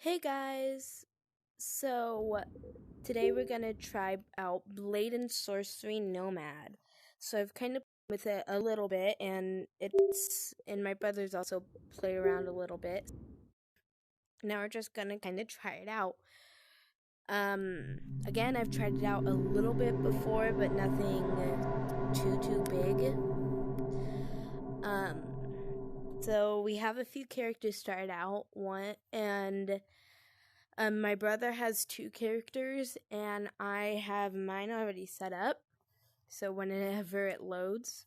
Hey guys! So, today we're gonna try out Blade and Sorcery Nomad. So I've kind of played with it a little bit, and my brother's also played around a little bit. Now we're just gonna kind of try it out. Again, I've tried it out a little bit before, but nothing too big. So we have a few characters started out, my brother has two characters, and I have mine already set up. So whenever it loads.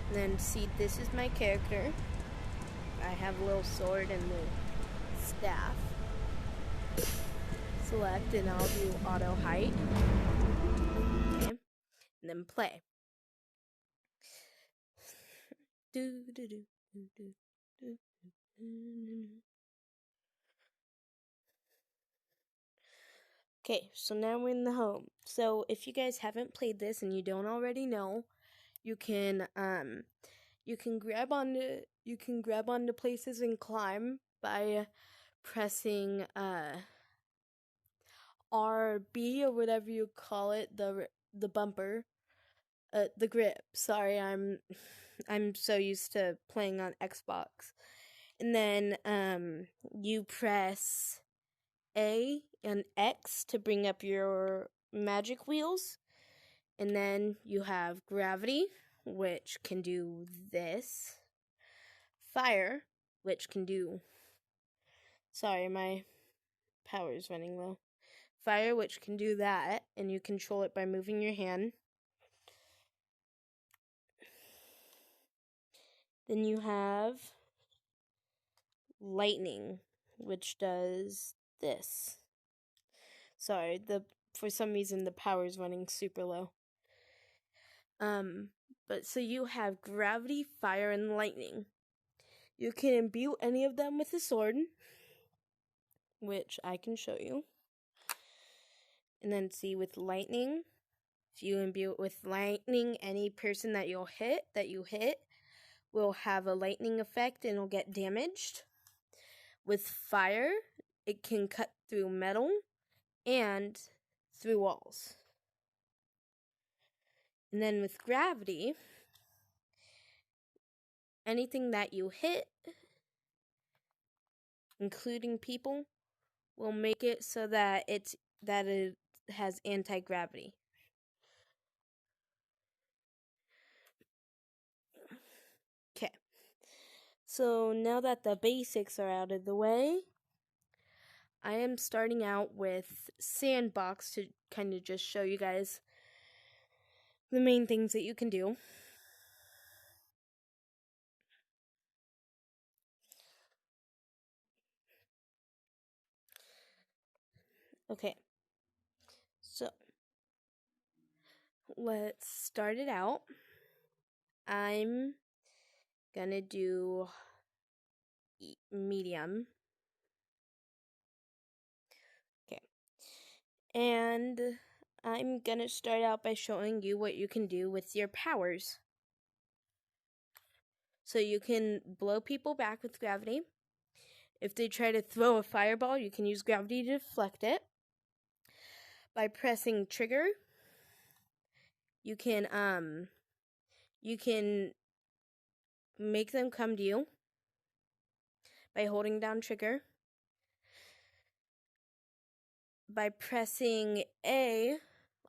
And then see, this is my character. I have a little sword and the staff. Select, and I'll do auto height. Okay. And then play. Okay, so now we're in the home. So if you guys haven't played this and you don't already know, you can grab onto places and climb by pressing RB or whatever you call it, the bumper, the grip. Sorry, I'm so used to playing on Xbox. And then you press A and X to bring up your magic wheels. And then you have gravity, which can do this. Fire, which can do... Sorry, my power is running low. Fire, which can do that, and you control it by moving your hand. Then you have lightning, which does this. Sorry, for some reason the power is running super low. But so you have gravity, fire, and lightning. You can imbue any of them with a sword, which I can show you. And then see, with lightning, if you imbue it with lightning, any person that you hit will have a lightning effect and will get damaged. With fire, it can cut through metal and through walls. And then with gravity, anything that you hit, including people, will make it so that it has anti-gravity. Okay. So now that the basics are out of the way, I am starting out with Sandbox to kind of just show you guys the main things that you can do. Okay, so let's start it out. I'm gonna do medium. Okay, and I'm gonna start out by showing you what you can do with your powers. So you can blow people back with gravity. If they try to throw a fireball, you can use gravity to deflect it. By pressing trigger, you can make them come to you by holding down trigger. By pressing A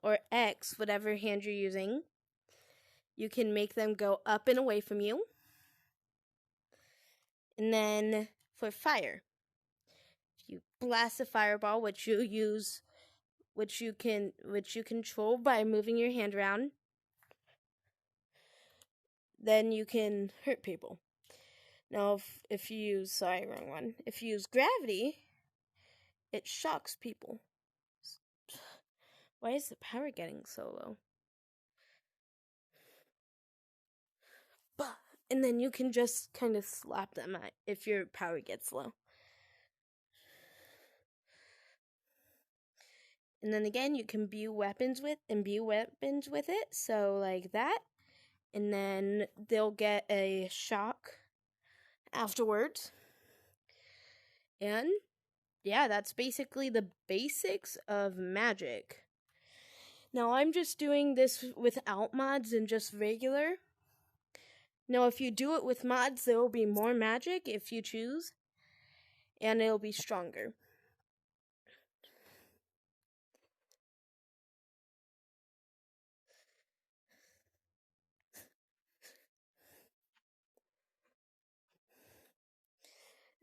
or X, whatever hand you're using, you can make them go up and away from you. And then for fire, if you blast a fireball, which you control by moving your hand around, then you can hurt people. Now, if you use, wrong one. If you use gravity, it shocks people. Why is the power getting so low? And then you can just kind of slap them if your power gets low. And then again, you can imbue weapons with it, so like that. and then they'll get a shock afterwards. And yeah, that's basically the basics of magic. Now, I'm just doing this without mods and just regular. Now, if you do it with mods, there will be more magic if you choose, and it'll be stronger.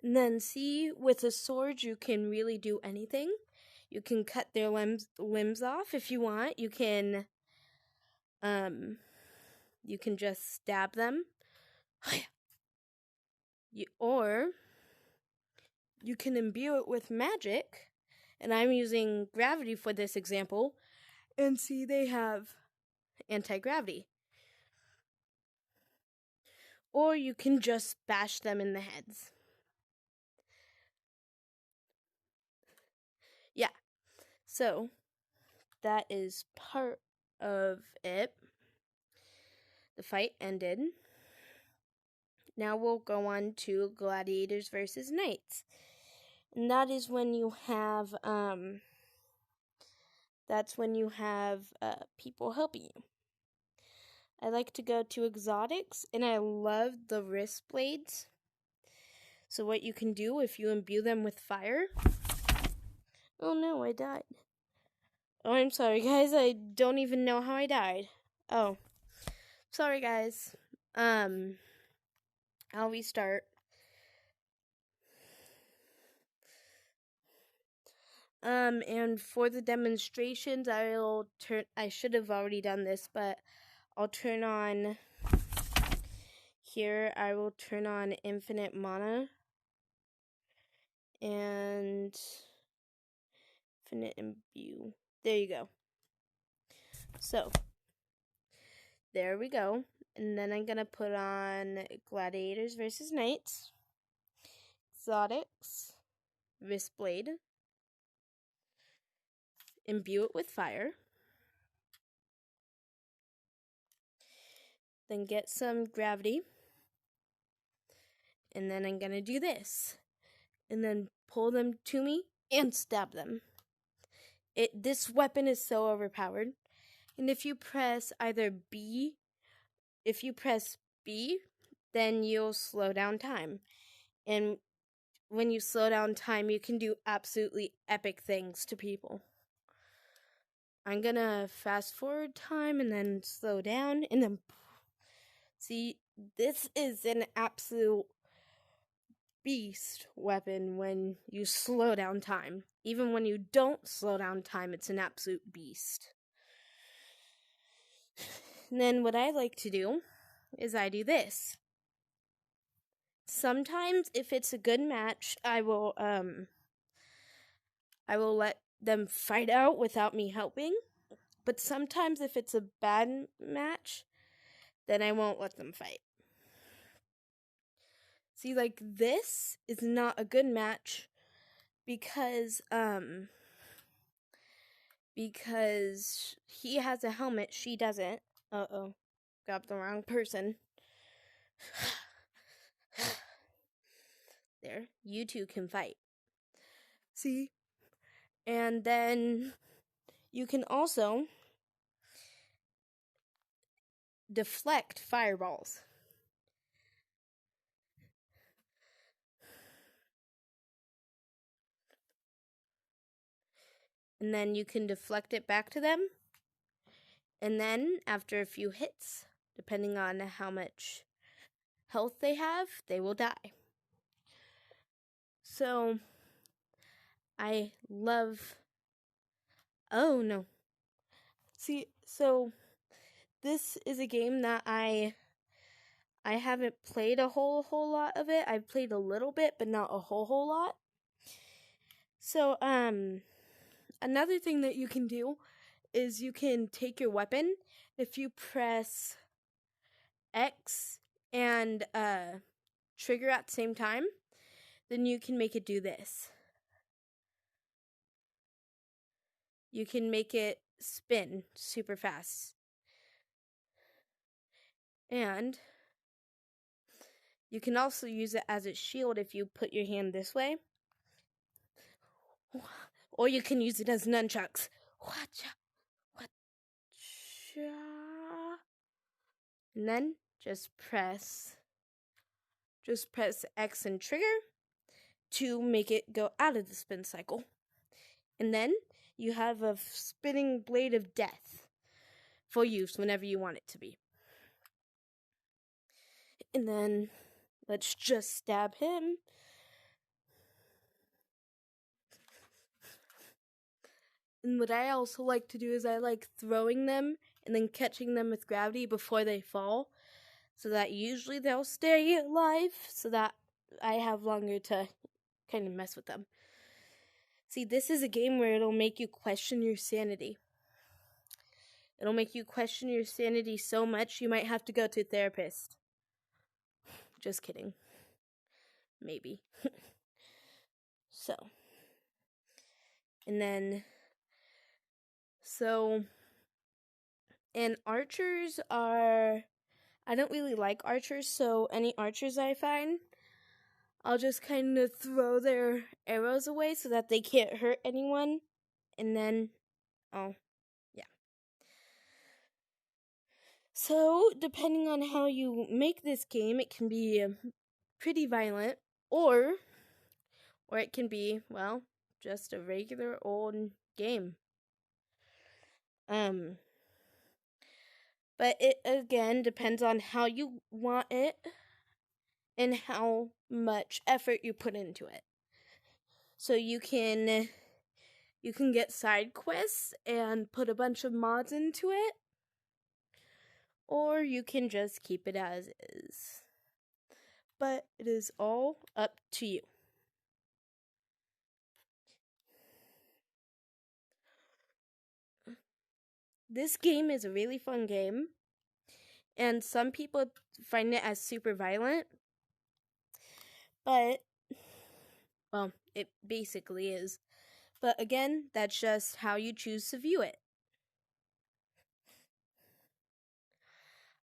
And then see, with a sword, you can really do anything. You can cut their limbs off if you want. You can just stab them. Or you can imbue it with magic. And I'm using gravity for this example. And see, they have anti-gravity. Or you can just bash them in the heads. Yeah. So, that is part of it. The fight ended. Now we'll go on to gladiators versus knights. And that is when you have people helping you. I like to go to exotics, and I love the wrist blades. So what you can do if you imbue them with fire... Oh no, I died. Oh, I'm sorry, guys. I don't even know how I died. Oh. Sorry, guys. I'll restart. And for the demonstrations, I should have already done this, but I'll turn on... Here, I will turn on infinite mana. And... Infinite imbue. There you go. So, there we go. And then I'm gonna put on gladiators versus knights. Exotics. Wristblade. Imbue it with fire. Then get some gravity. And then I'm gonna do this. And then pull them to me and stab them. This weapon is so overpowered. And if you press B, then you'll slow down time. And when you slow down time, you can do absolutely epic things to people. I'm gonna fast forward time and then slow down and then... See, this is an absolute beast weapon when you slow down time. Even when you don't slow down time, it's an absolute beast. And then what I like to do is I do this. Sometimes if it's a good match, I will let them fight out without me helping. But sometimes if it's a bad match, then I won't let them fight. See, like, this is not a good match because he has a helmet, she doesn't. Uh-oh. Got the wrong person. There, you two can fight. See? And then you can also deflect fireballs. And then you can deflect it back to them. And then, after a few hits, depending on how much health they have, they will die. So, I love... Oh, no. See, so, this is a game that I haven't played a whole lot of it. I've played a little bit, but not a whole lot. So, another thing that you can do is you can take your weapon. If you press X and trigger at the same time, then you can make it do this. You can make it spin super fast. And you can also use it as a shield if you put your hand this way. Or you can use it as nunchucks. And then just press X and trigger to make it go out of the spin cycle. And then you have a spinning blade of death for use whenever you want it to be. And then let's just stab him. And what I also like to do is I like throwing them and then catching them with gravity before they fall, so that usually they'll stay alive, so that I have longer to kind of mess with them. See, this is a game where it'll make you question your sanity. It'll make you question your sanity so much you might have to go to a therapist. Just kidding. Maybe. And archers are... I don't really like archers, so any archers I find, I'll just kind of throw their arrows away so that they can't hurt anyone. And then, yeah. So, depending on how you make this game, it can be pretty violent, or it can be, well, just a regular old game. But it, again, depends on how you want it and how much effort you put into it. So you can get side quests and put a bunch of mods into it, or you can just keep it as is. But it is all up to you. This game is a really fun game, and some people find it as super violent, but, well, it basically is. But again, that's just how you choose to view it.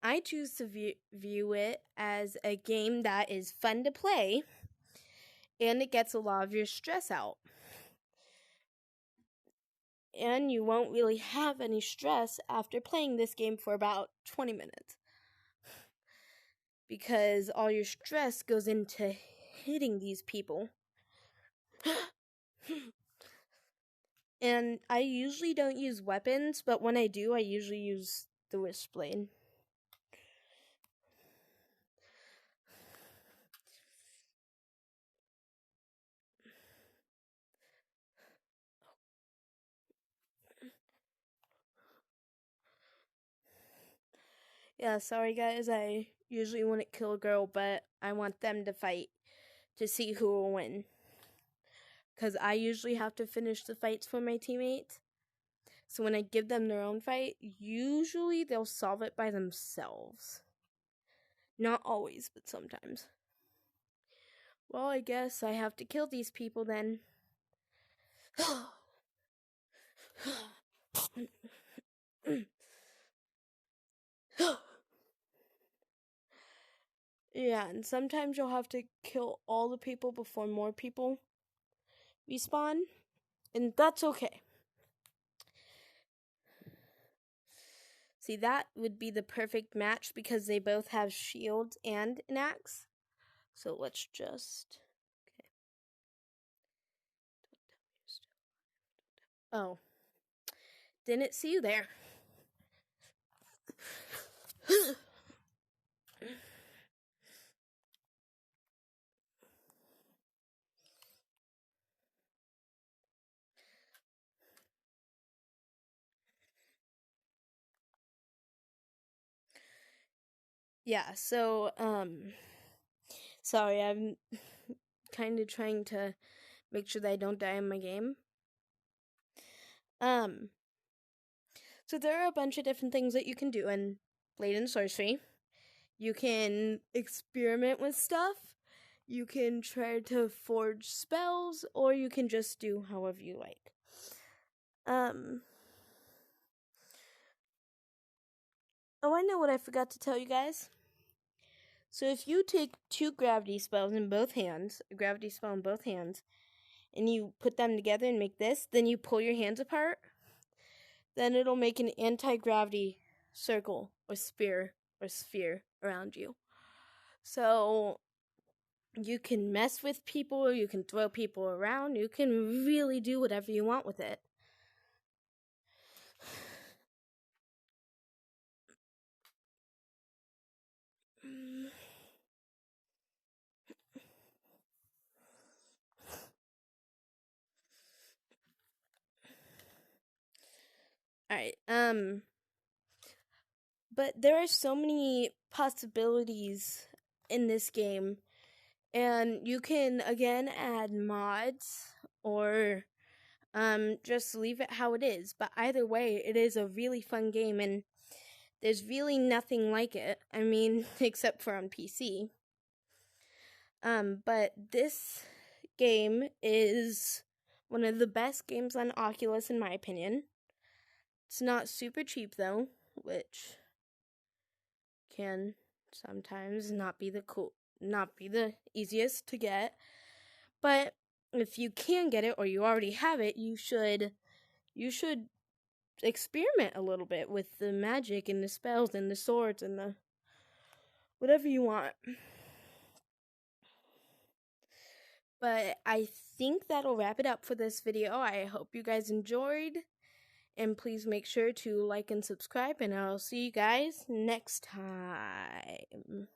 I choose to view it as a game that is fun to play, and it gets a lot of your stress out. And you won't really have any stress after playing this game for about 20 minutes. Because all your stress goes into hitting these people. And I usually don't use weapons, but when I do, I usually use the Wishblade. Yeah, sorry guys, I usually wouldn't kill a girl, but I want them to fight to see who will win. Because I usually have to finish the fights for my teammates. So when I give them their own fight, usually they'll solve it by themselves. Not always, but sometimes. Well, I guess I have to kill these people then. Yeah, and sometimes you'll have to kill all the people before more people respawn, and that's okay. See, that would be the perfect match because they both have shields and an axe. So let's just... Okay. Oh. Didn't see you there. Yeah, so, sorry, I'm kind of trying to make sure that I don't die in my game. So there are a bunch of different things that you can do in Blade and Sorcery. You can experiment with stuff, you can try to forge spells, or you can just do however you like. Oh, I know what I forgot to tell you guys. So if you take 2 gravity spells in both hands, a gravity spell in both hands, and you put them together and make this, then you pull your hands apart, then it'll make an anti-gravity circle or sphere around you. So you can mess with people, you can throw people around, you can really do whatever you want with it. Alright, but there are so many possibilities in this game, and you can again add mods or just leave it how it is. But either way, it is a really fun game, and there's really nothing like it. I mean, except for on PC. But this game is one of the best games on Oculus, in my opinion. It's not super cheap though, which can sometimes not be the easiest to get. But if you can get it or you already have it, you should experiment a little bit with the magic and the spells and the swords and the whatever you want. But I think that'll wrap it up for this video. I hope you guys enjoyed. And please make sure to like and subscribe. And I'll see you guys next time.